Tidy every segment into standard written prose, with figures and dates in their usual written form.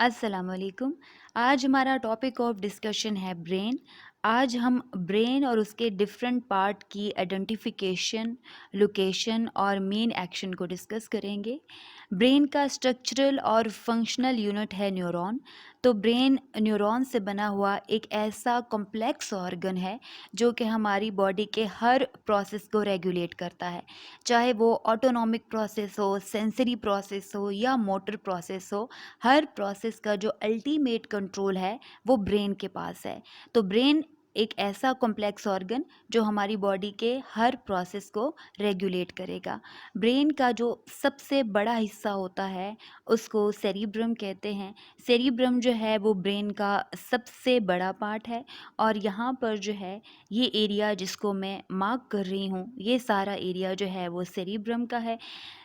अस्सलाम वालेकुम। आज हमारा टॉपिक ऑफ डिस्कशन है ब्रेन। आज हम ब्रेन और उसके डिफरेंट पार्ट की आइडेंटिफिकेशन, लोकेशन और मेन एक्शन को डिस्कस करेंगे। ब्रेन का स्ट्रक्चरल और फंक्शनल यूनिट है न्यूरॉन। तो ब्रेन न्यूरॉन से बना हुआ एक ऐसा कॉम्प्लेक्स ऑर्गन है जो कि हमारी बॉडी के हर प्रोसेस को रेगुलेट करता है, चाहे वो ऑटोनॉमिक प्रोसेस हो, सेंसरी प्रोसेस हो या मोटर प्रोसेस हो। हर प्रोसेस का जो अल्टीमेट कंट्रोल है वो ब्रेन के पास है। तो ब्रेन एक ऐसा कॉम्प्लेक्स ऑर्गन जो हमारी बॉडी के हर प्रोसेस को रेगुलेट करेगा। ब्रेन का जो सबसे बड़ा हिस्सा होता है उसको सेरिब्रम कहते हैं। सेरिब्रम जो है वो ब्रेन का सबसे बड़ा पार्ट है और यहाँ पर जो है ये एरिया जिसको मैं मार्क कर रही हूँ, ये सारा एरिया जो है वो सेरिब्रम का है।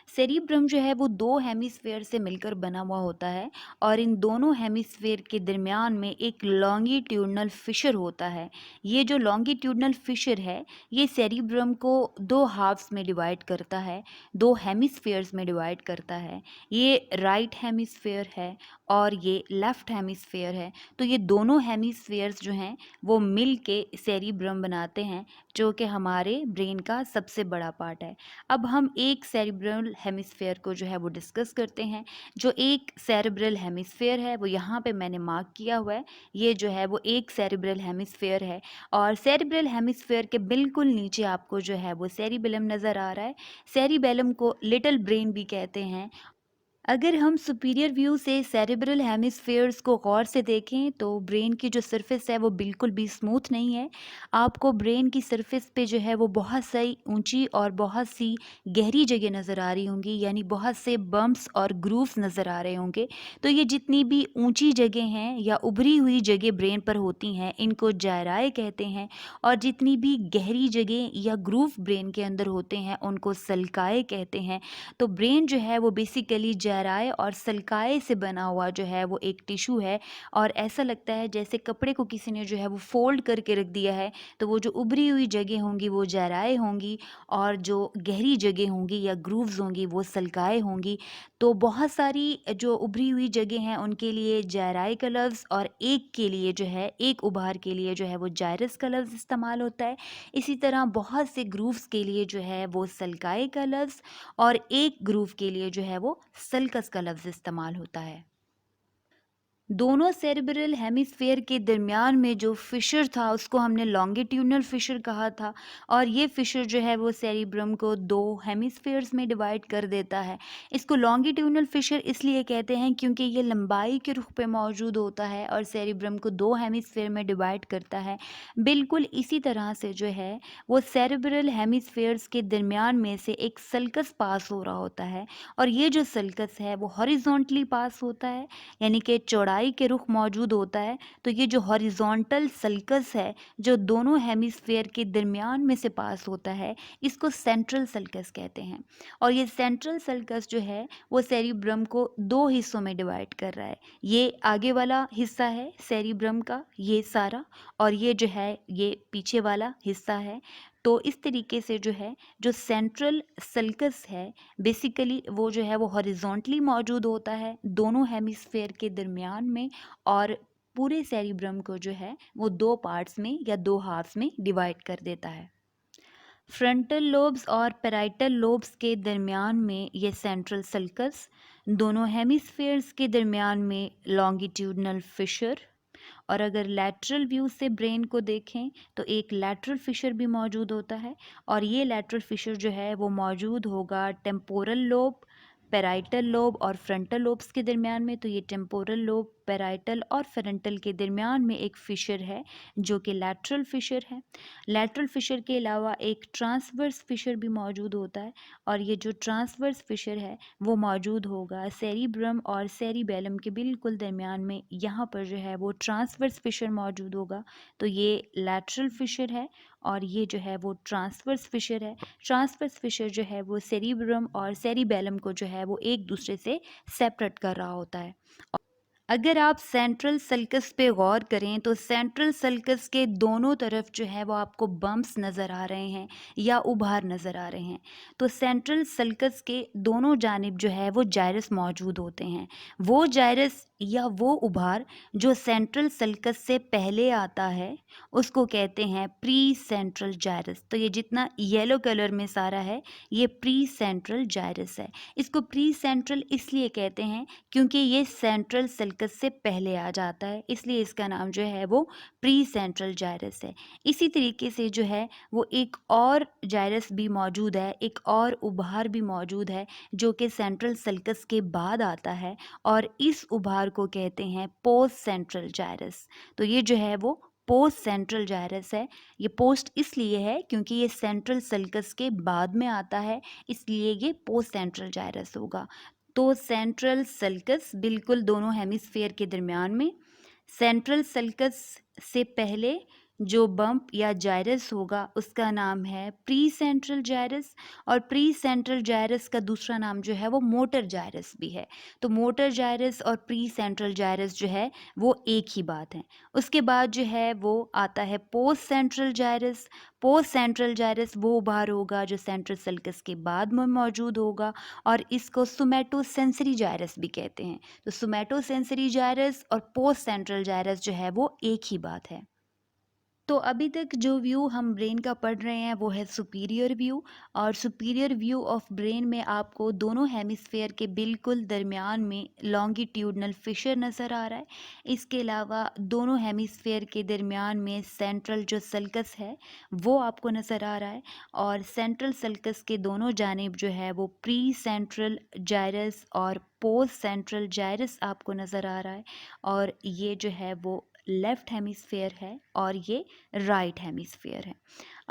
सेरिब्रम जो है वो दो हेमिस्फेयर से मिलकर बना हुआ होता है और इन दोनों हेमिस्फेयर के दरमियान में एक लॉन्गिट्यूडनल फिशर होता है। ये जो लॉन्गिट्यूडनल फिशर है ये सेरिब्रम को दो हाफ्स में डिवाइड करता है, दो हेमिस्फेयर्स में डिवाइड करता है। ये राइट हेमिस्फेयर है और ये लेफ्ट हेमिस्फेयर है। तो ये दोनों हेमिस्फेयर्स जो हैं वो मिल के सेरिब्रम बनाते हैं जो कि हमारे ब्रेन का सबसे बड़ा पार्ट है। अब हम एक सेरिब्रल हेमिस्फेयर को जो है वो डिस्कस करते हैं। जो एक सेरिब्रल हेमिस्फेयर है वो यहाँ पे मैंने मार्क किया हुआ है। ये जो है वो एक सेरिब्रल हेमिस्फेयर है और सेरिब्रल हेमिस्फेयर के बिल्कुल नीचे आपको जो है वो सेरिबेलम नज़र आ रहा है। सेरिबेलम को लिटिल ब्रेन भी कहते हैं। अगर हम सुपीरियर व्यू से सेरेब्रल हेमिस्फेयर्स को गौर से देखें तो ब्रेन की जो सरफेस है वो बिल्कुल भी स्मूथ नहीं है। आपको ब्रेन की सरफेस पे जो है वो बहुत सी ऊंची और बहुत सी गहरी जगह नज़र आ रही होंगी, यानी बहुत से बम्प्स और ग्रूव्स नज़र आ रहे होंगे। तो ये जितनी भी ऊंची जगह हैं या उभरी हुई जगह ब्रेन पर होती हैं इनको जायराए कहते हैं और जितनी भी गहरी जगह या ग्रूव ब्रेन के अंदर होते हैं उनको सल्काए कहते हैं। तो ब्रेन जो है वो बेसिकली जराये और सल्काए से बना हुआ जो है वो एक टिश्यू है और ऐसा लगता है जैसे कपड़े को किसी ने जो है वो फोल्ड करके रख दिया है। तो वो जो उभरी हुई जगह होंगी वो जराये होंगी और जो गहरी जगह होंगी या ग्रूव्स होंगी वो सल्काए होंगी। तो बहुत सारी जो उभरी हुई जगह हैं उनके लिए जायराए का लफ्ज़ और एक के लिए जो है एक उभार के लिए जो है वो जायरस का लफ्ज़ इस्तेमाल होता है। इसी तरह बहुत से ग्रूव्स के लिए जो है वो सल्काए का लफ्ज़ और एक ग्रूव के लिए जो है वो सल्कस का लफ्ज़ इस्तेमाल होता है। दोनों सेरेब्रल हेमिस्फेयर के दरमियान में जो फिशर था उसको हमने लॉन्गिट्यूडनल फिशर कहा था और ये फिशर जो है वो सेरिब्रम को दो हेमिस्फेयर्स में डिवाइड कर देता है। इसको लॉन्गिट्यूडनल फिशर इसलिए कहते हैं क्योंकि ये लंबाई के रुख पे मौजूद होता है और सेरिब्रम को दो हेमिस्फेयर में डिवाइड करता है। बिल्कुल इसी तरह से जो है वो सेरेब्रल हेमिस्फेयर्स के दरमियान में से एक सल्कस पास हो रहा होता है और ये जो सल्कस है वो हॉरिजॉन्टली पास होता है, यानी कि चौड़ाई के रुख मौजूद होता है। तो ये जो हॉरिजॉन्टल सल्कस है जो दोनों हेमिस्फेयर के दरमियान में से पास होता है इसको सेंट्रल सल्कस कहते हैं। और ये सेंट्रल सल्कस जो है वो सेरिब्रम को दो हिस्सों में डिवाइड कर रहा है। ये आगे वाला हिस्सा है सेरिब्रम का ये सारा और ये जो है ये पीछे वाला हिस्सा है। तो इस तरीके से जो है जो सेंट्रल सल्कस है बेसिकली वो जो है वो हॉरिजॉन्टली मौजूद होता है दोनों हेमिस्फेयर के दरमियान में और पूरे सेरिब्रम को जो है वो दो पार्ट्स में या दो हाफ्स में डिवाइड कर देता है। फ्रंटल लोब्स और पैराइटल लोब्स के दरमियान में ये सेंट्रल सल्कस, दोनों हेमिस्फेयर्स के दरमियान में लॉन्गिट्यूडनल फिशर और अगर लैटरल व्यू से ब्रेन को देखें तो एक लैटरल फिशर भी मौजूद होता है और ये लैटरल फिशर जो है वो मौजूद होगा टेम्पोरल लोब, पैराइटल लोब और फ्रंटल लोब्स के दरमियान में। तो ये टेम्पोरल लोब, पैराइटल और फ्रंटल के दरमियान में एक फिशर है जो कि लैटरल फिशर है। लैटरल फिशर के अलावा एक ट्रांसवर्स फिशर भी मौजूद होता है और ये जो ट्रांसवर्स फिशर है वो मौजूद होगा सेरिब्रम और सेरिबेलम के बिल्कुल दरमियान में। यहाँ पर जो है वो ट्रांसवर्स फिशर मौजूद होगा। तो ये लैटरल फिशर है और ये जो है वो ट्रांसवर्स फिशर है। ट्रांसवर्स फिशर जो है वो सेरिब्रम और सेरिबेलम को जो है वो एक दूसरे से सेपरेट कर रहा होता है। अगर आप सेंट्रल सल्कस पे गौर करें तो सेंट्रल सल्कस के दोनों तरफ जो है वो आपको बम्प्स नज़र आ रहे हैं या उभार नज़र आ रहे हैं। तो सेंट्रल सल्कस के दोनों जानिब जो है वो जायरस मौजूद होते हैं। वो जायरस या वो उभार जो सेंट्रल सल्कस से पहले आता है उसको कहते हैं प्री सेंट्रल जायरस। तो ये जितना येलो कलर में सारा है ये प्री सेंट्रल जायरस है। इसको प्री सेंट्रल इसलिए कहते हैं क्योंकि ये सेंट्रल सल्कस से पहले आ जाता है, इसलिए इसका नाम जो है वो प्री सेंट्रल जायरस है। इसी तरीके से जो है वो एक और जायरस भी मौजूद है, एक और उभार भी मौजूद है जो कि सेंट्रल सल्कस के बाद आता है और इस उभार को कहते हैं पोस्ट सेंट्रल जायरस। तो ये जो है वो पोस्ट सेंट्रल जायरस है। ये पोस्ट इसलिए है क्योंकि ये सेंट्रल सल्कस के बाद में आता है, इसलिए ये पोस्ट सेंट्रल जायरस होगा। तो सेंट्रल सल्कस बिल्कुल दोनों हेमिस्फेयर के दरमियान में, सेंट्रल सल्कस से पहले जो बम्प या जायरस होगा उसका नाम है प्री सेंट्रल जायरस, और प्री सेंट्रल जायरस का दूसरा नाम जो है वो मोटर जायरस भी है। तो मोटर जायरस और प्री सेंट्रल जायरस जो है वो एक ही बात है। उसके बाद जो है वो आता है post central gyrus. Post central जायरस वो उभार होगा जो सेंट्रल सल्कस के बाद में मौजूद होगा और इसको सोमैटोसेंसरी जायरस भी कहते हैं। तो सोमैटोसेंसरी जायरस और पोस्ट सेंट्रल जायरस जो है वो एक ही बात है। तो अभी तक जो व्यू हम ब्रेन का पढ़ रहे हैं वो है सुपीरियर व्यू, और सुपीरियर व्यू ऑफ ब्रेन में आपको दोनों हेमिस्फेयर के बिल्कुल दरमियान में लॉन्गिट्यूडनल फिशर नज़र आ रहा है। इसके अलावा दोनों हेमिस्फेयर के दरमियान में सेंट्रल जो सल्कस है वो आपको नज़र आ रहा है, और सेंट्रल सल्कस के दोनों जानिब जो है वो प्री सेंट्रल जायरस और पोस्ट सेंट्रल जायरस आपको नज़र आ रहा है, और ये जो है वो लेफ्ट हेमिस्फेयर है और ये राइट हेमिस्फेयर है।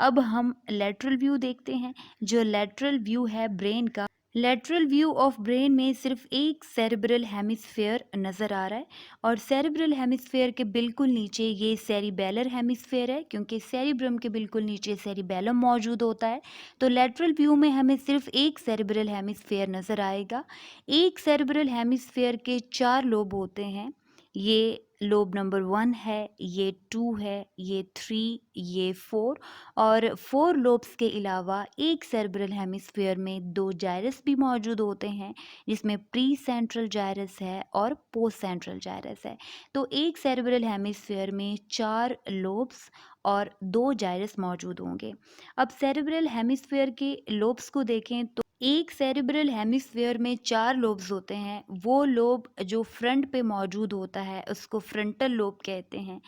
अब हम लेटरल व्यू देखते हैं। जो लेटरल व्यू है ब्रेन का, लेटरल व्यू ऑफ ब्रेन में सिर्फ एक सेरेब्रल हेमिस्फेयर नज़र आ रहा है, और सेरेब्रल हेमिस्फेयर के बिल्कुल नीचे ये सेरिबेलर हेमिस्फेयर है, क्योंकि सेरिब्रम के बिल्कुल नीचे सेरिबेलम मौजूद होता है। तो लेटरल व्यू में हमें सिर्फ एक सेरेब्रल हेमिस्फेयर नज़र आएगा। एक सेरेब्रल हेमिस्फेयर के 4 लोब होते हैं। ये लोब नंबर 1 है, ये 2 है, ये 3, ये 4, और 4 लोब्स के अलावा एक सेरेब्रल हेमिस्फेयर में 2 जायरस भी मौजूद होते हैं, जिसमें प्री सेंट्रल जायरस है और पोस्ट सेंट्रल जायरस है। तो एक सेरेब्रल हेमिस्फेयर में 4 लोब्स और 2 जायरस मौजूद होंगे। अब सेरेब्रल हेमिस्फेयर के लोब्स को देखें तो एक सेरेब्रल हेमिस्फेयर में 4 लोब्स होते हैं। वो लोब जो फ्रंट पे मौजूद होता है उसको फ्रंटल लोब कहते हैं।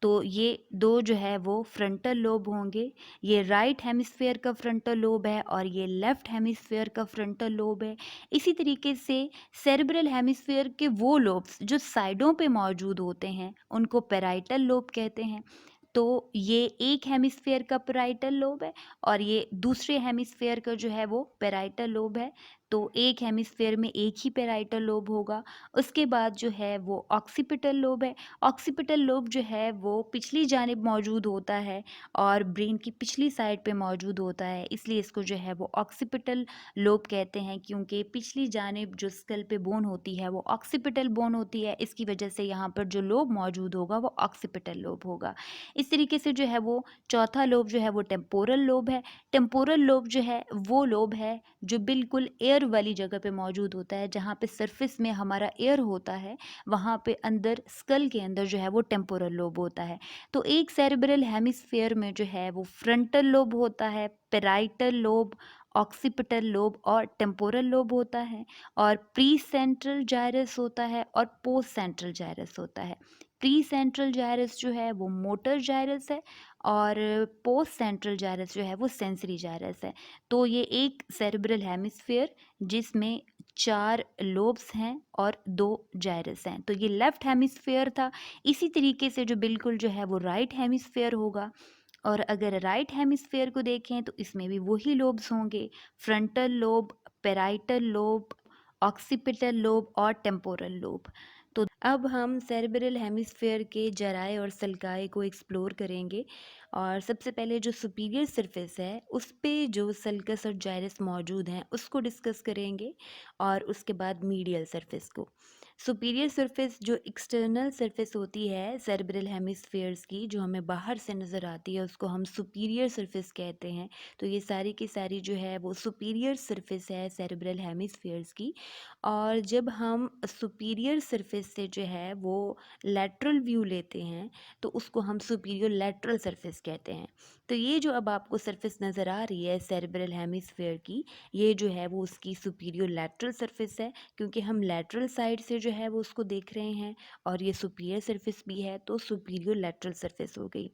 तो ये 2 जो है वो फ्रंटल लोब होंगे। ये राइट हेमिस्फेयर का फ्रंटल लोब है और ये लेफ्ट हेमिस्फेयर का फ्रंटल लोब है। इसी तरीके से सेरेब्रल हेमिस्फेयर के वो लोब्स जो साइडों पे मौजूद होते हैं उनको पैराइटल लोब कहते हैं। तो ये एक हेमिस्फेयर का पैराइटल लोब है और ये दूसरे हेमिस्फेयर का जो है वो पैराइटल लोब है। तो एक हेमिस्फेयर में एक ही पैराइटल लोब होगा। उसके बाद जो है वो ऑक्सीपिटल लोब है। ऑक्सीपिटल लोब जो है वो पिछली जानिब मौजूद होता है और ब्रेन की पिछली साइड पे मौजूद होता है, इसलिए इसको जो है वो ऑक्सीपिटल लोब कहते हैं, क्योंकि पिछली जानिब जो स्कल पे बोन होती है वो ऑक्सीपिटल बोन होती है। इसकी वजह से यहाँ पर जो लोब मौजूद होगा वो ऑक्सीपिटल लोब होगा। इस तरीके से जो है वो चौथा लोब जो है वो टेम्पोरल लोब है। टेम्पोरल लोब जो है वो लोब है जो बिल्कुल एयर वाली जगह पे मौजूद होता है, जहाँ पे सरफेस में हमारा एयर होता है वहाँ पे अंदर स्कल के अंदर जो है वो टेम्पोरल लोब होता है। तो एक सेरेब्रल हेमिस्फेयर में जो है वो फ्रंटल लोब होता है, पैराइटल लोब, ऑक्सीपिटल लोब और टेम्पोरल लोब होता है, और प्री सेंट्रल जायरस होता है और पोस्ट सेंट्रल जायरस होता है। प्री सेंट्रल जायरस जो है वो मोटर जायरस है और पोस्ट सेंट्रल जायरस जो है वो सेंसरी जायरस है। तो ये एक सेरेब्रल हेमिस्फेयर जिसमें 4 लोब्स हैं और 2 जायरस हैं। तो ये लेफ्ट हेमिस्फेयर था। इसी तरीके से जो बिल्कुल जो है वो राइट हेमिस्फेयर होगा, और अगर राइट हेमिस्फेयर को देखें तो इसमें भी वही लोब्स होंगे, frontal lobe, parietal lobe, occipital lobe और टेम्पोरल लोब। तो अब हम सेरेब्रल हेमिस्फेयर के जराये और सल्काए को एक्सप्लोर करेंगे, और सबसे पहले जो सुपीरियर सरफेस है उस पे जो सल्कस और जायरस मौजूद हैं उसको डिस्कस करेंगे, और उसके बाद मीडियल सरफेस को। सुपीरियर सरफेस जो एक्सटर्नल सरफेस होती है सेरेब्रल हेमिस्फेयर्स की, जो हमें बाहर से नज़र आती है, उसको हम सुपीरियर सरफेस कहते हैं। तो ये सारी की सारी जो है वो सुपीरियर सरफेस है सेरेब्रल हेमिस्फेयर्स की। और जब हम सुपीरियर सरफेस से जो है वो लैटरल व्यू लेते हैं, तो उसको हम सुपीरियर लैटरल सरफेस कहते हैं। तो ये जो अब आपको सरफेस नज़र आ रही है सेरेब्रल हेमिस्फेयर की, ये जो है वो उसकी सुपीरियर लैटरल सरफेस है, क्योंकि हम लैटरल साइड से जो है वो उसको देख रहे हैं। और ये सुपीरियर सरफेस भी है, तो सुपीरियर लैटरल सरफेस हो गई।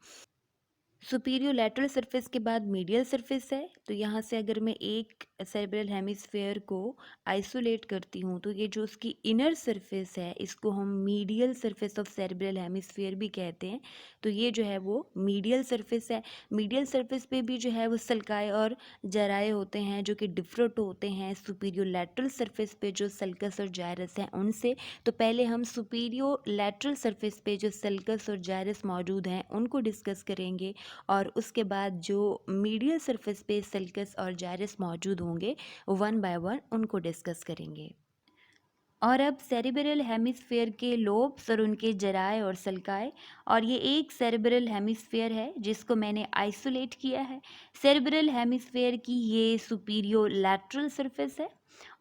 सुपीरियर लैटरल सरफेस के बाद मीडियल सरफेस है। तो यहाँ से अगर मैं एक सेरेब्रल हेमिस्फेयर को आइसोलेट करती हूँ, तो ये जो उसकी इनर सरफेस है, इसको हम medial surface of cerebral hemisphere भी कहते हैं। तो ये जो है वो मीडियल सरफेस है। मीडियल सरफेस पे भी जो है वो सल्काए और जराए होते हैं, जो कि डिफरेंट होते हैं सुपीरियर लैटरल सरफेस पे जो सल्कस और जायरस हैं उनसे। तो पहले हम सुपीरियर लैटरल सरफेस पे जो सल्कस और जायरस मौजूद हैं उनको डिस्कस करेंगे, और उसके बाद जो मीडियल सरफेस पे सल्कस और जायरस मौजूद होंगे, वन बाय वन उनको डिस्कस करेंगे। और अब सेरिब्रल हेमिस्फेयर के लोब्स और उनके जराए और सल्काए, और ये एक सेरिब्रल हेमिस्फेयर है जिसको मैंने आइसोलेट किया है। सेरिब्रल हेमिस्फेयर की ये सुपीरियर लैटरल सरफेस है,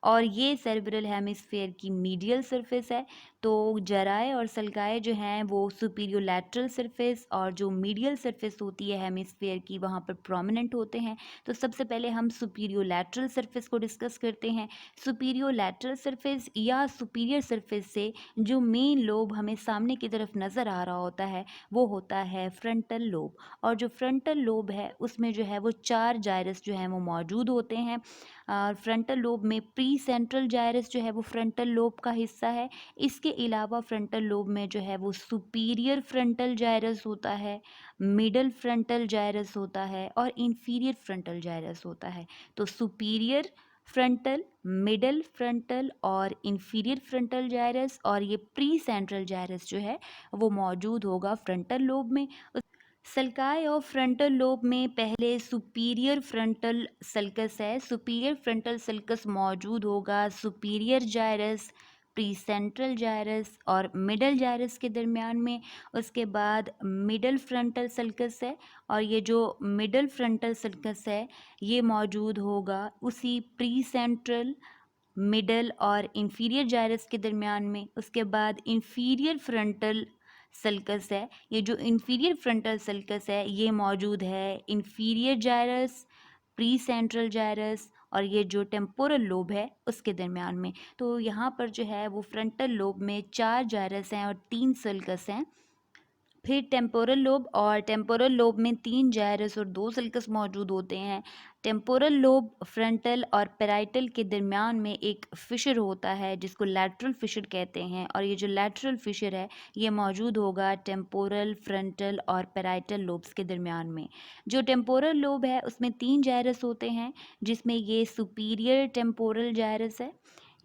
और ये सेरिब्रल हेमिस्फेयर की मीडियल सरफेस है। तो जराए और सल्काए जो हैं वो सुपीरियर लैटरल सरफेस और जो मीडियल सरफेस होती है हेमिस्फेयर की, वहाँ पर प्रोमिनेंट होते हैं। तो सबसे पहले हम सुपीरियर लैटरल सरफेस को डिस्कस करते हैं। सुपीरियर लैटरल सरफेस या सुपीरियर सरफेस से जो मेन लोब हमें सामने की तरफ नज़र आ रहा होता है, वो होता है फ्रंटल लोब। और जो फ्रंटल लोब है उसमें जो है वो 4 जाइरस जो हैं वो मौजूद होते हैं। फ्रंटल लोब में प्री सेंट्रल जाइरस जो है वो फ्रंटल लोब का हिस्सा है। इसके अलावा फ्रंटल लोब में जो है वो सुपीरियर फ्रंटल जाइरस होता है, मिडल फ्रंटल जाइरस होता है और इंफीरियर फ्रंटल जाइरस होता है। तो सुपीरियर फ्रंटल, मिडल फ्रंटल और इंफीरियर फ्रंटल जाइरस और ये प्री सेंट्रल जाइरस जो है वो मौजूद होगा फ्रंटल लोब में। सल्काई और फ्रंटल लोब में पहले सुपीरियर फ्रंटल सल्कस है। सुपीरियर फ्रंटल सल्कस मौजूद होगा सुपीरियर जाइरस, प्री सेंट्रल जाइरस और मिडल जाइरस के दरमियान में। उसके बाद मिडल फ्रंटल सल्कस है, और ये जो मिडल फ्रंटल सल्कस है ये मौजूद होगा उसी प्री सेंट्रल, मिडल और इंफीरियर जाइरस के दरमियान में। उसके बाद इंफीरियर फ्रंटल सल्कस है। ये जो इंफीरियर फ्रंटल सल्कस है ये मौजूद है इंफीरियर जाइरस, प्री सेंट्रल जाइरस और ये जो टेम्पोरल लोब है उसके दरमियान में। तो यहाँ पर जो है वो फ्रंटल लोब में 4 जाइरस हैं और 3 सल्कस हैं। फिर टेम्पोरल लोब, और टेम्पोरल लोब में 3 जाइरस और 2 सल्कस मौजूद होते हैं। टेम्पोरल लोब फ्रंटल और पैराइटल के दरमियान में एक फिशर होता है जिसको लैटरल फिशर कहते हैं, और ये जो लैटरल फिशर है ये मौजूद होगा टेम्पोरल, फ्रंटल और पैराइटल लोब्स के दरमियान में। जो टेम्पोरल लोब है उसमें 3 जाइरस होते हैं, जिसमें ये सुपीरियर टेम्पोरल जाइरस है,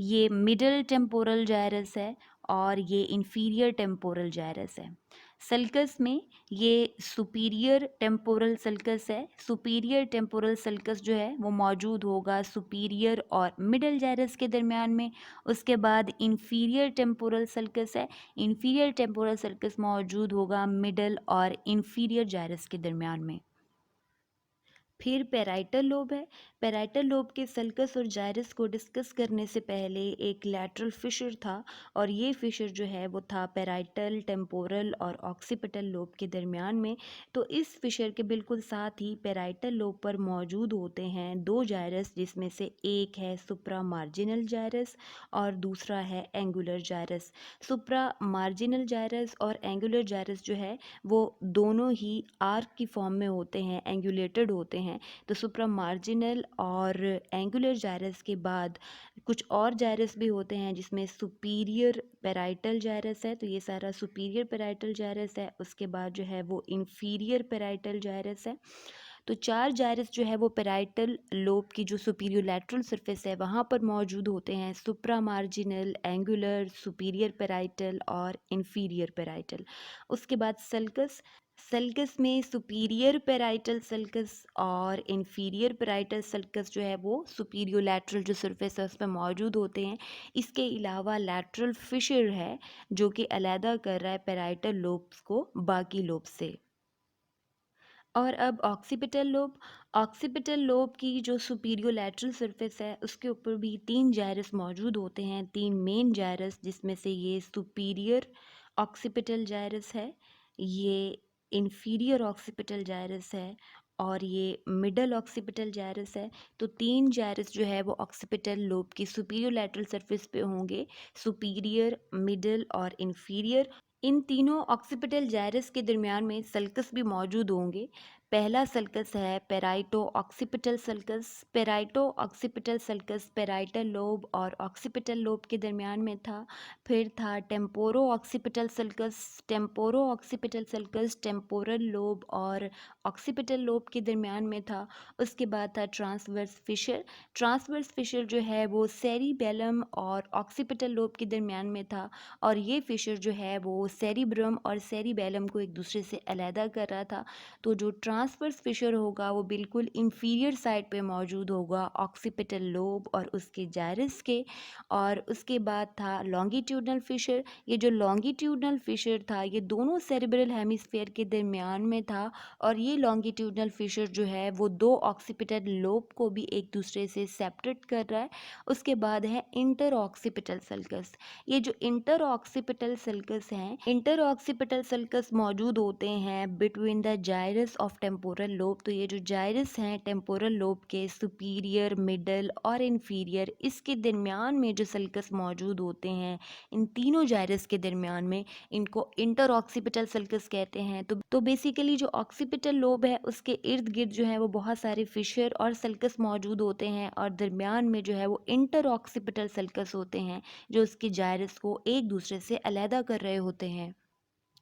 ये मिडल टेम्पोरल जाइरस है और ये इंफीरियर टेम्पोरल जाइरस है। सल्कस में ये सुपीरियर टेम्पोरल सल्कस है। सुपीरियर टेम्पोरल सल्कस जो है वो मौजूद होगा सुपीरियर और मिडल जाइरस के दरमियान में। उसके बाद इंफीरियर टेम्पोरल सल्कस है। इंफीरियर टेम्पोरल सल्कस मौजूद होगा मिडल और इंफीरियर जाइरस के दरमियान में। फिर पैराइटल लोब है। पैराइटल लोब के सल्कस और जाइरस को डिस्कस करने से पहले एक लैटरल फिशर था, और ये फिशर जो है वो था पैराइटल, टेम्पोरल और ऑक्सीपिटल लोब के दरमियान में। तो इस फिशर के बिल्कुल साथ ही पैराइटल लोब पर मौजूद होते हैं 2 जाइरस, जिसमें से एक है सुप्रा मार्जिनल जाइरस और दूसरा है एंगुलर जाइरस। सुप्रा मार्जिनल जाइरस और एंगुलर जाइरस जो है वो दोनों ही आर्क की फॉर्म में होते हैं, एंगुलेटेड होते हैं। तो सुप्रा मार्जिनल और एंगुलर जाइरस के बाद कुछ और जाइरस भी होते हैं, जिसमें सुपीरियर पैराइटल जाइरस है। तो ये सारा सुपीरियर पैराइटल जाइरस है। उसके बाद जो है वो इंफीरियर पैराइटल जाइरस है। तो 4 जायरस जो है वो पैराइटल लोब की जो सुपीरियर लैटरल सरफेस है वहाँ पर मौजूद होते हैं, सुप्रा मार्जिनल, एंगुलर, सुपीरियर पैराइटल और इंफीरियर पैराइटल। उसके बाद सल्कस, सल्कस में सुपीरियर पैराइटल सल्कस और इंफीरियर पैराइटल सल्कस जो है वो सुपीरियर लैटरल जो सरफेस है उस पर मौजूद होते हैं। इसके अलावा लैटरल फिशर है जो कि अलहदा कर रहा है पैराइटल लोब्स को बाकी लोब से। और अब ऑक्सीपिटल लोब, ऑक्सीपिटल लोब की जो सुपीरियर लैटरल सरफेस है उसके ऊपर भी 3 जायरस मौजूद होते हैं, 3 मेन जायरस, जिसमें से ये सुपीरियर ऑक्सीपिटल जायरस है, ये इंफीरियर ऑक्सीपिटल जायरस है और ये मिडल ऑक्सीपिटल जायरस है। तो 3 जायरस जो है वो ऑक्सीपिटल लोब की सुपीरियर लैटरल सरफेस पे होंगे, सुपीरियर, मिडल और इंफीरियर। इन तीनों ऑक्सीपिटल जायरस के दरमियान में सल्कस भी मौजूद होंगे। पहला सल्कस है parieto occipital sulcus. Parieto occipital sulcus parietal lobe और ऑक्सीपिटल लोब के दरमियान में था। फिर था temporo occipital sulcus. Temporo occipital sulcus temporal lobe और ऑक्सीपिटल लोब के दरमियान में था। उसके बाद था ट्रांसवर्स फिशर। ट्रांसवर्स फिशर जो है वो सेरिबेलम और ऑक्सीपिटल लोब के दरमियान में था और ये फिशर जो है वो सेरिब्रम और सेरिबेलम को एक दूसरे से अलहदा कर रहा था। तो जो ट्रांसवर्स फिशर होगा वो बिल्कुल इंफीरियर साइड पे मौजूद होगा ऑक्सीपिटल लोब और उसके जायरस के। और उसके बाद था लॉन्गिट्यूडनल फिशर। ये जो लॉन्गिट्यूडनल फिशर था ये दोनों सेरिब्रल हेमिस्फीयर के दरमियान में था और ये लॉन्गिट्यूडनल फिशर जो है वो दो ऑक्सीपिटल लोब को भी एक दूसरे से सेपरेट कर रहा है। उसके बाद है इंटर ऑक्सीपिटल सल्कस। ये जो इंटर ऑक्सीपिटल सल्कस हैं, इंटर ऑक्सीपिटल सल्कस मौजूद होते हैं between the gyrus of temporal lobe. तो ये जो जायरस हैं टेम्पोरल लोब के सुपीरियर, मिडल और इंफीरियर, इसके दरमियान में जो सल्कस मौजूद होते हैं, इन तीनों जायरस के दरमियान में, इनको इंटर ऑक्सीपिटल सल्कस कहते हैं। तो बेसिकली जो ऑक्सीपिटल लोब है उसके इर्द गिर्द जो है वो बहुत सारे फिशर और सल्कस मौजूद होते हैं और दरमियान में जो है वो इंटर ऑक्सीपिटल सल्कस होते हैं जो उसके जायरस को एक दूसरे से अलहदा कर रहे होते हैं।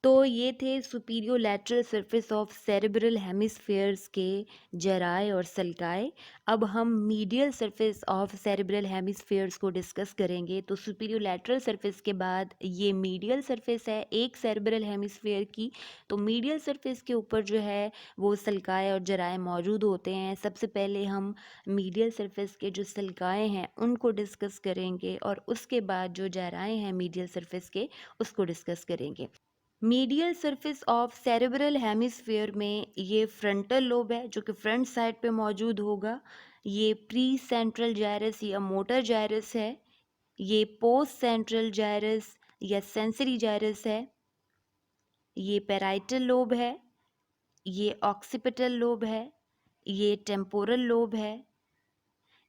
तो ये थे superior lateral surface of cerebral hemispheres के जराए और सल्काए। अब हम medial surface of cerebral hemispheres को डिस्कस करेंगे। तो सुपीरियर लैटरल सरफेस के बाद ये मीडियल सरफेस है एक सेरेब्रल हेमिस्फेयर की। तो मीडियल सरफेस के ऊपर जो है वो सल्काए और जराए मौजूद होते हैं। सबसे पहले हम मीडियल सरफेस के जो सल्काए हैं उनको डिस्कस करेंगे और उसके बाद जो जराए हैं मीडियल सरफेस के उसको डिस्कस करेंगे। Medial surface of cerebral hemisphere में ये फ्रंटल लोब है जो कि फ्रंट साइड पे मौजूद होगा। ये प्री सेंट्रल जायरस या मोटर जायरस है। ये पोस्ट सेंट्रल जायरस या सेंसरी जायरस है। ये पैराइटल लोब है। ये ऑक्सीपिटल लोब है। ये टेम्पोरल लोब है।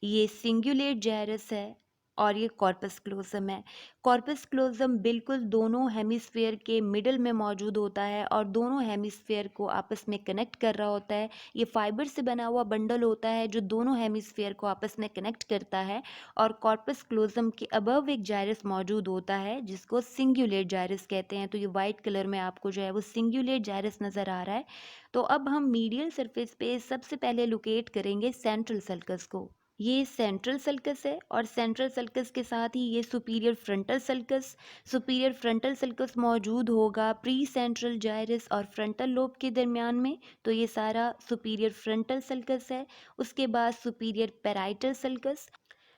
ये सिंगुलेट जायरस है और ये कॉर्पस क्लोजम है। कॉर्पस क्लोजम बिल्कुल दोनों हेमिस्फेयर के मिडल में मौजूद होता है और दोनों हेमिस्फेयर को आपस में कनेक्ट कर रहा होता है। ये फाइबर से बना हुआ बंडल होता है जो दोनों हेमिस्फेयर को आपस में कनेक्ट करता है और कॉर्पस क्लोजम के अबव एक जायरस मौजूद होता है जिसको सिंगुलेट जायरस कहते हैं। तो ये वाइट कलर में आपको जो है वो सिंगुलेट जायरस नज़र आ रहा है। तो अब हम मीडियल सरफेस पे सबसे पहले लोकेट करेंगे सेंट्रल सल्कस को। ये सेंट्रल सल्कस है और सेंट्रल सल्कस के साथ ही ये superior frontal sulcus. Superior frontal sulcus मौजूद होगा प्री सेंट्रल जायरस और फ्रंटल लोब के दरमियान में। तो ये सारा सुपीरियर फ्रंटल सल्कस है। उसके बाद superior parietal sulcus.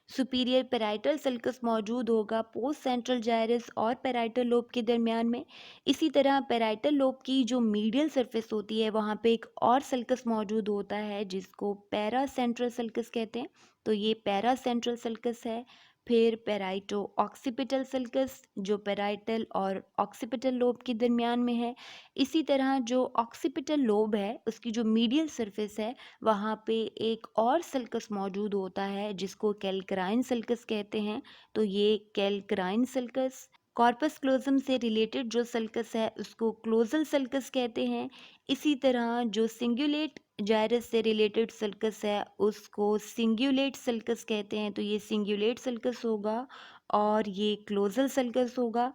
Superior parietal sulcus मौजूद होगा पोस्ट सेंट्रल जायरस और पैराइटल लोब के दरमियान में। इसी तरह पैराइटल लोब की जो मीडियल सरफेस होती है वहाँ पे एक और सल्कस मौजूद होता है जिसको पैरा सेंट्रल सल्कस कहते हैं। तो ये पैरा सेंट्रल सल्कस है। फिर पैराइटो ऑक्सीपिटल सल्कस जो पैराइटल और ऑक्सीपिटल लोब के दरमियान में है। इसी तरह जो ऑक्सीपिटल लोब है उसकी जो मीडियल सरफेस है वहाँ पे एक और सल्कस मौजूद होता है जिसको कैल्क्राइन सल्कस कहते हैं। तो ये कैल्क्राइन सल्कस। कॉर्पस क्लोजम से रिलेटेड जो सल्कस है उसको क्लोजल सल्कस कहते हैं। इसी तरह जो सिंगुलेट जायरस से रिलेटेड सल्कस है उसको सिंगुलेट सल्कस कहते हैं। तो ये सिंगुलेट सल्कस होगा और ये क्लोजल सल्कस होगा।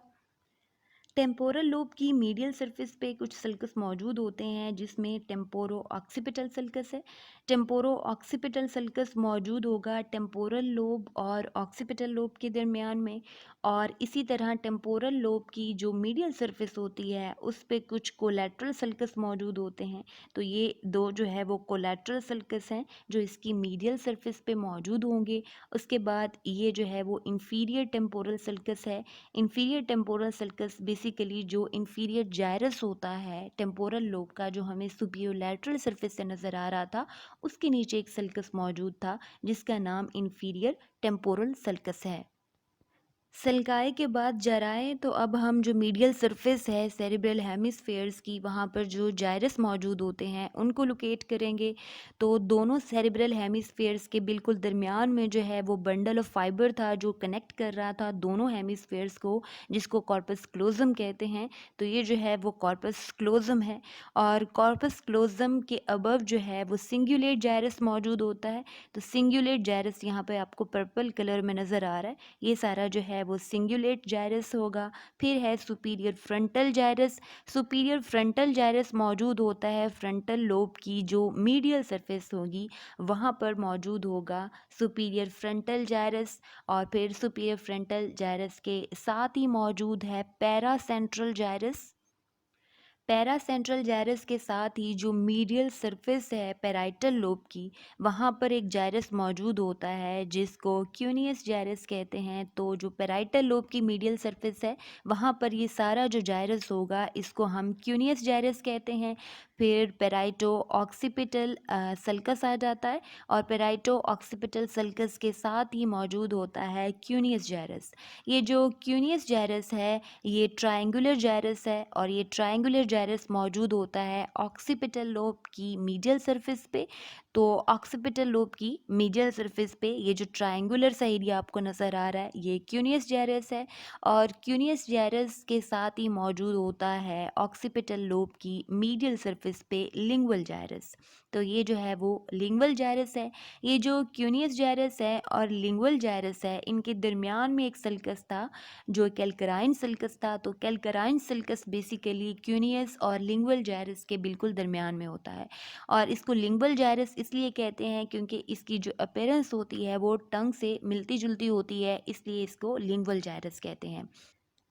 टेम्पोरल लोब की मीडियल सरफेस पे कुछ सल्कस मौजूद होते हैं जिसमें टेम्पोरो ऑक्सीपिटल सल्कस है। टेम्पोरो ऑक्सीपिटल सल्कस मौजूद होगा टेम्पोरल लोब और ऑक्सीपिटल लोब के दरमियान में, और इसी तरह टेम्पोरल लोब की जो मीडियल सरफेस होती है उस पे कुछ कोलैटरल सल्कस मौजूद होते हैं। तो ये दो जो है वो कोलैटरल सल्कस हैं जो इसकी मीडियल सरफेस पे मौजूद होंगे। उसके बाद ये जो है वो इंफीरियर टेम्पोरल सल्कस है। इंफीरियर टेम्पोरल सल्कस बेसिकली जो इंफीरियर जायरस होता है टेम्पोरल लोब का, जो हमें सुपियो लैटरल सरफेस से नज़र आ रहा था, उसके नीचे एक सल्कस मौजूद था जिसका नाम इंफीरियर टेम्पोरल सल्कस है। सल्काए के बाद जराए, तो अब हम जो मीडियल सरफेस है सेरिब्रल हेमिस्फेयर्स की, वहाँ पर जो जायरस मौजूद होते हैं उनको लोकेट करेंगे। तो दोनों सेरिब्रल हेमिस्फेयर्स के बिल्कुल दरमियान में जो है वो बंडल ऑफ फाइबर था जो कनेक्ट कर रहा था दोनों हेमिस्फेयर्स को, जिसको कॉर्पस क्लोजम कहते हैं। तो ये जो है वो कॉर्पस क्लोजम है, और कॉर्पस क्लोजम के अबव जो है वो सिंगुलेट जायरस मौजूद होता है। तो सिंगुलेट जायरस यहाँ पे आपको पर्पल कलर में नज़र आ रहा है, ये सारा जो है वो सिंगुलेट जायरस होगा। फिर है सुपीरियर फ्रंटल जायरस। सुपीरियर फ्रंटल जायरस मौजूद होता है फ्रंटल लोब की जो मीडियल सरफेस होगी वहाँ पर मौजूद होगा सुपीरियर फ्रंटल जायरस। और फिर सुपीरियर फ्रंटल जायरस के साथ ही मौजूद है पैरा सेंट्रल जायरस। पैरा सेंट्रल जायरस के साथ ही जो मीडियल सरफेस है पैराइटल लोब की, वहाँ पर एक जायरस मौजूद होता है जिसको क्यूनियस जायरस कहते हैं। तो जो पैराइटल लोब की मीडियल सरफेस है वहाँ पर ये सारा जो जायरस होगा इसको हम क्यूनियस जायरस कहते हैं। फिर पेराइटो ऑक्सीपिटल सल्कस आ जाता है, और पेराइटो ऑक्सीपिटल सल्कस के साथ ही मौजूद होता है क्यूनियस जायरस। ये जो क्यूनियस जायरस है ये ट्रायंगुलर जायरस है, और ये ट्रायंगुलर जायरस मौजूद होता है ऑक्सीपिटल लोब की मीडियल सरफेस पे। तो ऑक्सीपिटल लोब की मीडियल सरफेस पे ये जो ट्रायंगुलर सा एरिया आपको नज़र आ रहा है ये क्यूनियस जायरस है, और क्यूनियस जायरस के साथ ही मौजूद होता है ऑक्सीपिटल लोब की मीडियल सरफेस पे लिंगुअल जायरस। तो ये जो है वो लिंगुअल जायरस है। ये जो क्यूनियस जायरस है और लिंगुअल जायरस है इनके दरमियान में एक सल्कस था जो कैल्कराइन सल्कस था। तो कैल्कराइन सल्कस बेसिकली क्यूनियस और लिंगुअल जायरस के बिल्कुल दरमियान में होता है, और इसको लिंगुअल जायरस इसलिए कहते हैं क्योंकि इसकी जो अपीयरेंस होती है वो टंग से मिलती जुलती होती है, इसलिए इसको लिंगुअल जायरस कहते हैं।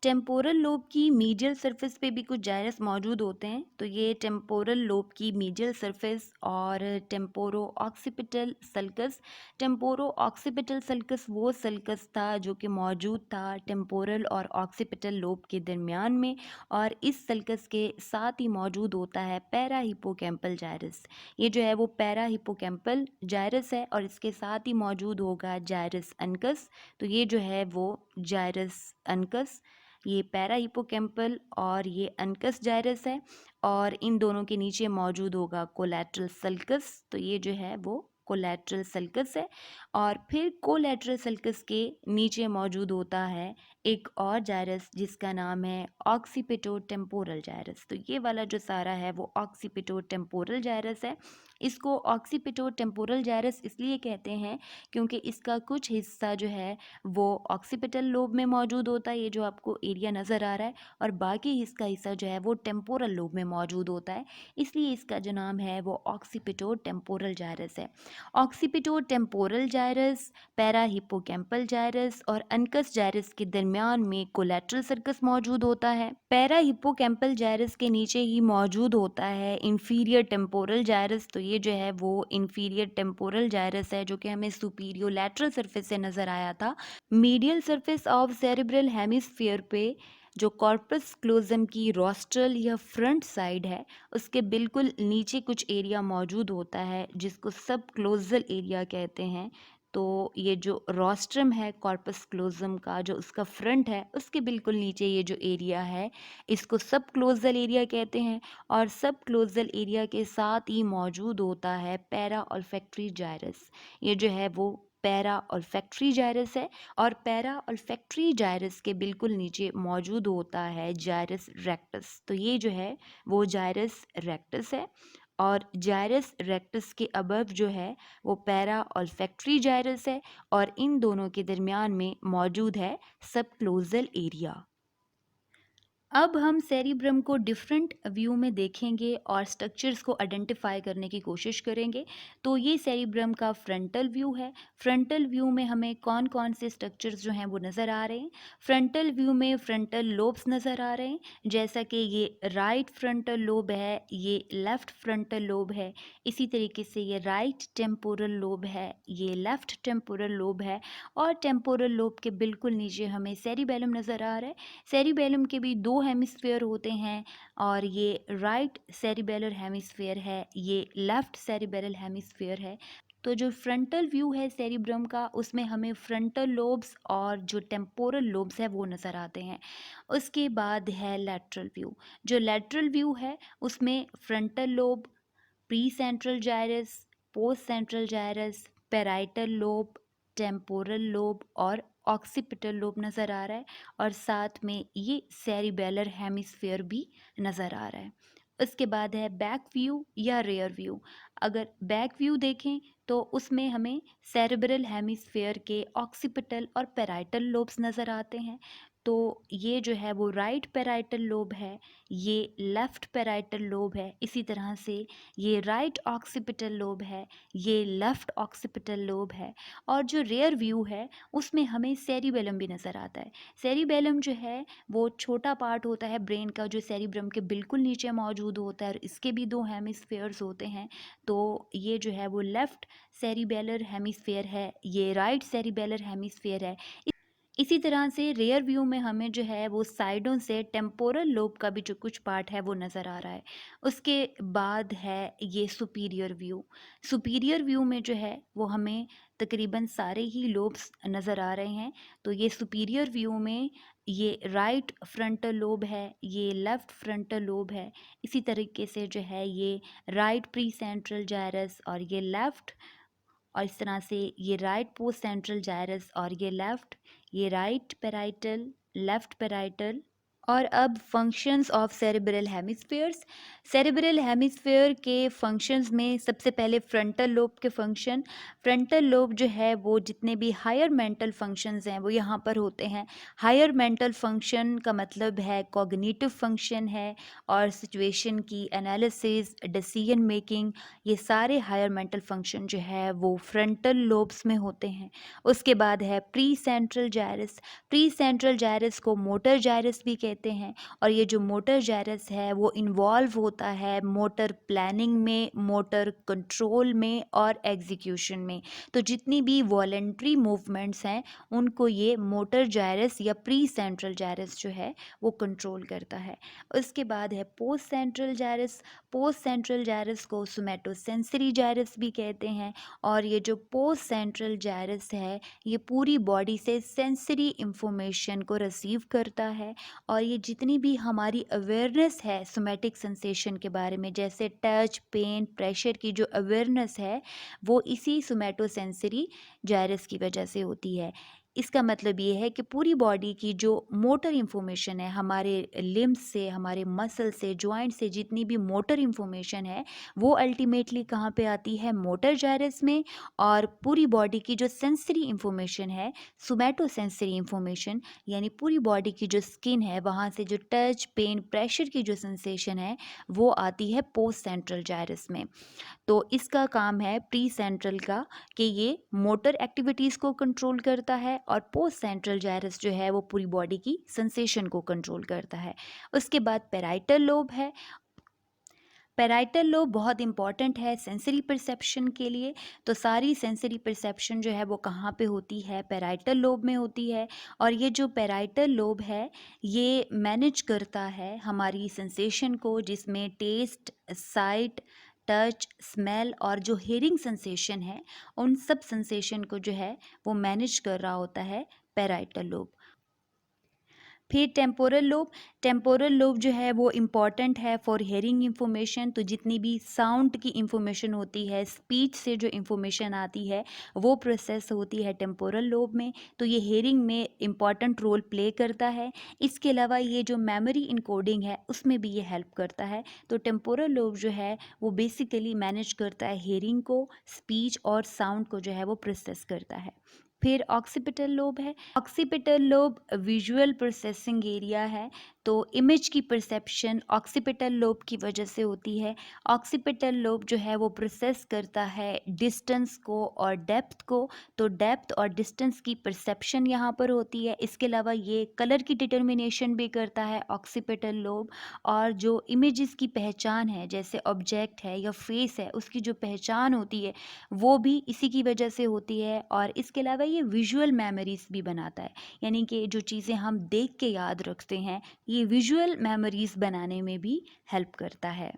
टेम्पोरल लोब की मीडियल सरफेस पे भी कुछ जायरस मौजूद होते हैं। तो ये टेम्पोरल लोब की मीडियल सरफेस और temporo occipital sulcus. Temporo occipital sulcus वो सल्कस था जो कि मौजूद था टेम्पोरल और ऑक्सीपिटल लोब के दरमियान में, और इस सल्कस के साथ ही मौजूद होता है पैरा हिपोकैम्पल जायरस। ये जो है वो पैरा हिपोकैम्पल जायरस है, और इसके साथ ही मौजूद होगा जायरस अनकस। तो ये जो है वो जायरस अनकस, ये पैरा हिपोकैम्पल और ये अनकस जायरस है, और इन दोनों के नीचे मौजूद होगा कोलैटरल सल्कस। तो ये जो है वो कोलैटरल सल्कस है, और फिर कोलैटरल सल्कस के नीचे मौजूद होता है एक और जायरस जिसका नाम है ऑक्सीपिटो टेम्पोरल जायरस। तो ये वाला जो सारा है वो ऑक्सीपिटो टेम्पोरल जायरस है। इसको ऑक्सीपिटो टेम्पोरल जायरस इसलिए कहते हैं क्योंकि इसका कुछ हिस्सा जो है वो ऑक्सीपिटल लोब में मौजूद होता है, ये जो आपको एरिया नज़र आ रहा है, और बाकी इसका हिस्सा जो है वो टेम्पोरल लोब में मौजूद होता है, इसलिए इसका जो नाम है वो ऑक्सीपिटो टेम्पोरल जायरस है। ऑक्सीपिटो टेम्पोरल जायरस, पैरा हिपोकैम्पल जायरस और अनकस जायरस के दरमियान में कोलैटरल सर्कस मौजूद होता है। पैरा हिपोकैम्पल जायरस के नीचे ही मौजूद होता है इंफीरियर टेम्पोरल जायरस। तो ये जो है वो इंफीरियर टेम्पोरल जायरस है जो कि हमें सुपीरियो लैटरल सरफेस से नज़र आया था। Medial surface of cerebral hemisphere पे जो कॉर्पस क्लोजम की रोस्ट्रल या फ्रंट साइड है उसके बिल्कुल नीचे कुछ एरिया मौजूद होता है जिसको सब क्लोजल एरिया कहते हैं। तो ये जो रोस्ट्रम है कॉर्पस क्लोजम का, जो उसका फ्रंट है उसके बिल्कुल नीचे ये जो एरिया है इसको सब क्लोजल एरिया कहते हैं, और सब क्लोजल एरिया के साथ ही मौजूद होता है पैरा ऑल्फैक्टरी जायरस। ये जो है वो पैरा ऑल्फैक्टरी जायरस है, और पैरा ऑल्फैक्टरी जायरस के बिल्कुल नीचे मौजूद होता है जायरस रेक्टस। तो ये जो है वो जायरस रेक्टस है, और जायरस रेक्टस के अबव जो है वो पैरा ऑल्फैक्टरी जायरस है, और इन दोनों के दरमियान में मौजूद है सब क्लोजल एरिया। अब हम सेरिब्रम को डिफरेंट व्यू में देखेंगे और स्ट्रक्चर्स को आइडेंटिफाई करने की कोशिश करेंगे। तो ये सेरिब्रम का फ्रंटल व्यू है। फ्रंटल व्यू में हमें कौन कौन से स्ट्रक्चर्स जो हैं वो नज़र आ रहे हैं। फ्रंटल व्यू में फ्रंटल लोब्स नज़र आ रहे हैं, जैसा कि ये राइट फ्रंटल लोब है, ये लेफ्ट फ्रंटल लोब है। इसी तरीके से ये राइट टेम्पोरल लोब है, ये लेफ्ट टेम्पोरल लोब है, और टेम्पोरल लोब के बिल्कुल नीचे हमें सेरिबेलम नज़र आ रहा है। सेरिबेलम के भी दो हेमिस्फेयर होते हैं, और ये राइट सेरिबेलर हेमिस्फेयर है, ये लेफ्ट सेरिबेरल हेमिस्फेयर है। तो जो फ्रंटल व्यू है सेरिब्रम का, उसमें हमें फ्रंटल लोब्स और जो टेम्पोरल लोब्स है वो नज़र आते हैं। उसके बाद है लैटरल व्यू। जो लैटरल व्यू है उसमें frontal lobe, pre central gyrus, post central gyrus, parietal lobe, temporal lobe और ऑक्सीपिटल लोब नज़र आ रहा है, और साथ में ये सेरिबेलर हेमिस्फेयर भी नज़र आ रहा है। उसके बाद है बैक व्यू या रेयर व्यू। अगर बैक व्यू देखें तो उसमें हमें सेरेब्रल हेमिस्फेयर के ऑक्सीपिटल और पेराइटल लोब्स नज़र आते हैं। तो ये जो है वो राइट पेराइटल लोब है, ये लेफ्ट पेराइटल लोब है। इसी तरह से ये राइट ऑक्सीपिटल लोब है, ये लेफ्ट ऑक्सीपिटल लोब है। और जो रेयर व्यू है उसमें हमें सेरिबेलम भी नज़र आता है। सेरिबेलम जो है वो छोटा पार्ट होता है ब्रेन का, जो सेरिब्रम के बिल्कुल नीचे मौजूद होता है, और इसके भी दो हेमिस्फेयर्स होते हैं। तो ये जो है वो लेफ्ट सेरिबेलर हेमिस्फेयर है, ये राइट सेरिबेलर हेमिस्फेयर है। इसी तरह से रेयर व्यू में हमें जो है वो साइडों से टेम्पोरल लोब का भी जो कुछ पार्ट है वो नज़र आ रहा है। उसके बाद है ये सुपीरियर व्यू। सुपीरियर व्यू में जो है वो हमें तकरीबन सारे ही लोब्स नज़र आ रहे हैं। तो ये सुपीरियर व्यू में ये राइट फ्रंटल लोब है, ये लेफ्ट फ्रंटल लोब है। इसी तरीके से जो है ये राइट प्री सेंट्रल जायरस और ये लेफ्ट, और इस तरह से ये राइट पोस्ट सेंट्रल जायरस और ये लेफ्ट, ये राइट पेराइटल, लेफ्ट पेराइटल। और अब functions of cerebral hemispheres. Cerebral hemisphere के फंक्शंस में सबसे पहले फ्रंटल लोब के फंक्शन। फ्रंटल लोब जो है वो जितने भी हायर मेंटल फंक्शंस हैं वो यहाँ पर होते हैं। हायर मेंटल फंक्शन का मतलब है कॉग्निटिव फंक्शन है, और सिचुएशन की एनालिसिस, डिसीजन मेकिंग, ये सारे हायर मेंटल फंक्शन जो है वो फ्रंटल लोब्स में होते हैं। उसके बाद है प्री सेंट्रल जायरस। प्री सेंट्रल जायरस को मोटर जायरस भी कहते हैं, और ये जो मोटर जायरस है वो इन्वॉल्व होता है मोटर प्लानिंग में, मोटर कंट्रोल में और एग्जीक्यूशन में। तो जितनी भी वॉलेंट्री मूवमेंट्स हैं उनको ये मोटर जायरस या प्री सेंट्रल जायरस जो है वो कंट्रोल करता है। उसके बाद है post central gyrus. Post central जायरस को सोमैटोसेंसरी जायरस भी कहते हैं, और ये जो पोस्ट सेंट्रल जायरस है ये पूरी बॉडी से सेंसरी इंफॉर्मेशन को रिसीव करता है, और ये जितनी भी हमारी अवेयरनेस है सोमैटिक सेंसेशन के बारे में, जैसे टच, पेन, प्रेशर की जो अवेयरनेस है वो इसी सोमैटोसेंसरी जायरस की वजह से होती है। इसका मतलब ये है कि पूरी बॉडी की जो मोटर इन्फॉर्मेशन है, हमारे लिम्स से, हमारे मसल से, जॉइंट से जितनी भी मोटर इन्फॉर्मेशन है वो अल्टीमेटली कहाँ पे आती है, मोटर जायरस में। और पूरी बॉडी की जो सेंसरी इंफॉर्मेशन है, सोमैटो सेंसरी इंफॉर्मेशन, यानी पूरी बॉडी की जो स्किन है वहाँ से जो टच, पेन, प्रेशर की जो सेंसेशन है वो आती है पोस्ट सेंट्रल जायरस में। तो इसका काम है प्री सेंट्रल का कि ये मोटर एक्टिविटीज़ को कंट्रोल करता है, और पोस्ट सेंट्रल जायरस जो है वो पूरी बॉडी की सेंसेशन को कंट्रोल करता है। उसके बाद पेराइटल लोब है। पेराइटल लोब बहुत इंपॉर्टेंट है सेंसरी परसेप्शन के लिए। तो सारी सेंसरी परसेप्शन जो है वो कहाँ पे होती है, पेराइटल लोब में होती है। और ये जो पेराइटल लोब है ये मैनेज करता है हमारी सेंसेशन को, जिसमें टेस्ट, साइट, टच, स्मेल और जो हियरिंग सेंसेशन है, उन सब सेंसेशन को जो है वो मैनेज कर रहा होता है पेराइटल लोब। फिर टेम्पोरल लोब। टेम्पोरल लोब जो है वो इम्पॉर्टेंट है फॉर हेयरिंग इंफॉर्मेशन। तो जितनी भी साउंड की इंफॉर्मेशन होती है, स्पीच से जो इंफॉर्मेशन आती है वो प्रोसेस होती है टेम्पोरल लोब में। तो ये हेयरिंग में इम्पॉर्टेंट रोल प्ले करता है। इसके अलावा ये जो मेमोरी इनकोडिंग है उसमें भी ये हेल्प करता है। तो टेम्पोरल लोब जो है वो बेसिकली मैनेज करता है हेयरिंग को, स्पीच और साउंड को जो है वो प्रोसेस करता है। फिर ऑक्सीपिटल लोब है। Occipital lobe visual processing area है, तो इमेज की परसेप्शन ऑक्सीपिटल लोब की वजह से होती है। ऑक्सीपिटल लोब जो है वो प्रोसेस करता है डिस्टेंस को और डेप्थ को, तो डेप्थ और डिस्टेंस की परसेप्शन यहाँ पर होती है। इसके अलावा ये कलर की डिटर्मिनेशन भी करता है ऑक्सीपिटल लोब, और जो इमेजेस की पहचान है, जैसे ऑब्जेक्ट है या फेस है, उसकी जो पहचान होती है वो भी इसी की वजह से होती है। और इसके अलावा ये विजुअल मेमोरीज भी बनाता है, यानी कि जो चीज़ें हम देख के याद रखते हैं, ये विजुअल मेमोरीज बनाने में भी हेल्प करता है।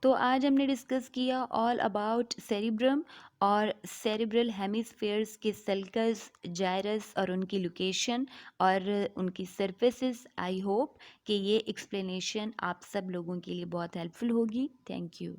तो आज हमने डिस्कस किया ऑल अबाउट सेरिब्रम और सेरिब्रल हेमिस्फेयर्स के सल्कस, जायरस और उनकी लोकेशन और उनकी सरफेसेस। आई होप कि ये एक्सप्लेनेशन आप सब लोगों के लिए बहुत हेल्पफुल होगी। Thank you.